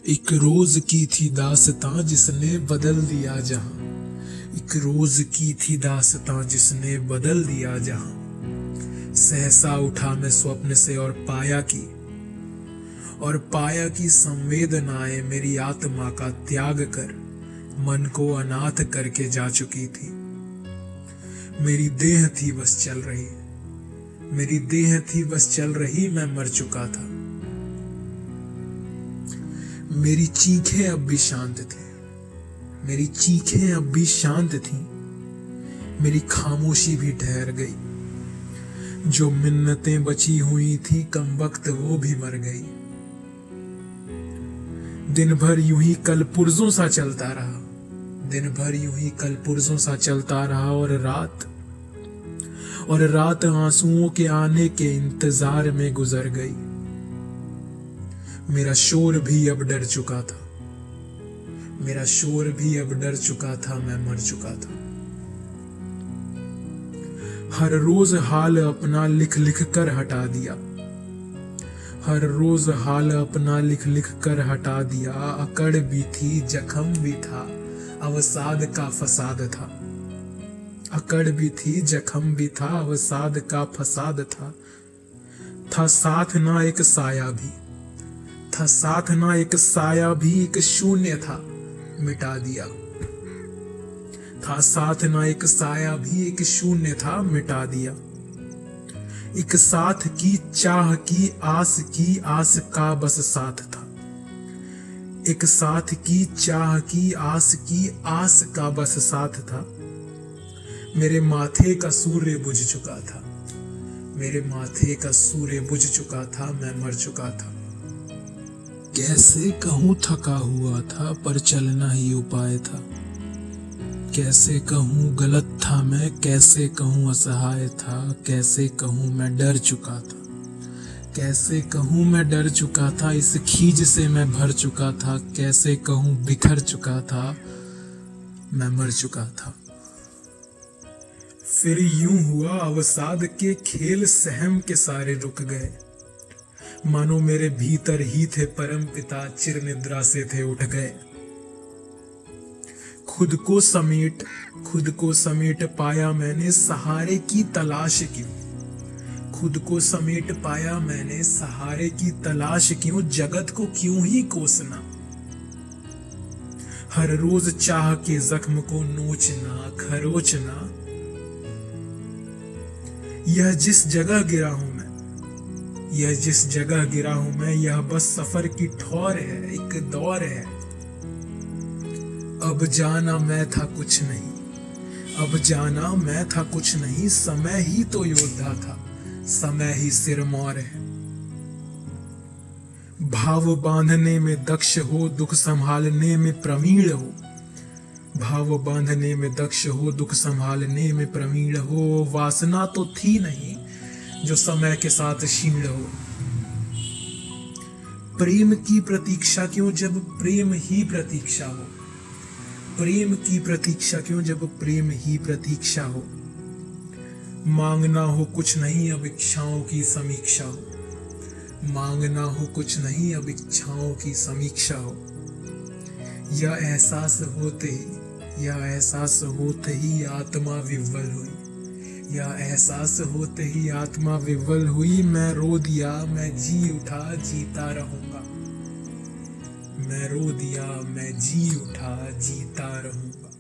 एक रोज की थी दास्तां जिसने बदल दिया जहां। एक रोज की थी दास्तां जिसने बदल दिया जहां। सहसा उठा मैं स्वप्न से और पाया कि संवेदनाएं मेरी आत्मा का त्याग कर मन को अनाथ करके जा चुकी थी। मेरी देह थी बस चल रही, मेरी देह थी बस चल रही, मैं मर चुका था। मेरी चीखें अब भी शांत थी, मेरी चीखें अब भी शांत थी। मेरी खामोशी भी ठहर गई। जो मिन्नतें बची हुई थी कम वक्त वो भी मर गई। दिन भर यूं ही कल पुर्जों सा चलता रहा, दिन भर यूं ही कल पुर्जों सा चलता रहा। और रात आंसुओं के आने के इंतजार में गुजर गई। मेरा शोर भी अब डर चुका था, मेरा शोर भी अब डर चुका था, मैं मर चुका था। हर रोज हाल अपना लिख लिख कर हटा दिया, हर रोज हाल अपना लिख लिख कर हटा दिया। अकड़ भी थी जख्म भी था, अवसाद का फसाद था। अकड़ भी थी जख्म भी था, अवसाद का फसाद था। था साथ ना एक साया भी, था साथ ना एक साया भी, एक शून्य था मिटा दिया। था साथ ना एक साया भी, एक शून्य था मिटा दिया। एक साथ की चाह की आस का बस साथ था। एक साथ की चाह की आस का बस साथ था। मेरे माथे का सूर्य बुझ चुका था, मेरे माथे का सूर्य बुझ चुका था, मैं मर चुका था। कैसे कहूँ थका हुआ था पर चलना ही उपाय था। कैसे कहूँ गलत था मैं, कैसे कहूँ असहाय था। कैसे कहूँ मैं डर चुका था, कैसे कहूँ मैं डर चुका था। इस खीज से मैं भर चुका था, कैसे कहूँ बिखर चुका था, मैं मर चुका था। फिर यूं हुआ अवसाद के खेल सहम के सारे रुक गए। मानो मेरे भीतर ही थे परम पिता, चिर निद्रा से थे उठ गए। खुद को समेट पाया मैंने सहारे की तलाश क्यों। खुद को समेट पाया मैंने सहारे की तलाश क्यों। जगत को क्यों ही कोसना, हर रोज चाह के जख्म को नोचना खरोचना। यह जिस जगह गिरा हूं मैं, यह जिस जगह गिरा हूं मैं, यह बस सफर की ठौर है, एक दौर है। अब जाना मैं था कुछ नहीं, अब जाना मैं था कुछ नहीं। समय ही तो योद्धा था, समय ही सिरमौर है। भाव बांधने में दक्ष हो, दुख संभालने में प्रवीण हो। भाव बांधने में दक्ष हो, दुख संभालने में प्रवीण हो। वासना तो थी नहीं जो समय के साथ क्षीण हो। प्रेम की प्रतीक्षा क्यों जब प्रेम ही प्रतीक्षा हो। प्रेम की प्रतीक्षा क्यों जब प्रेम ही प्रतीक्षा हो। मांगना हो कुछ नहीं अब इच्छाओं की समीक्षा हो। मांगना हो कुछ नहीं अब इच्छाओं की समीक्षा हो। यह एहसास होते ही आत्मा विह्वल हुई। यह एहसास होते ही आत्मा विह्वल हुई। मैं रो दिया मैं जी उठा, जीता रहूंगा। मैं रो दिया मैं जी उठा, जीता रहूंगा।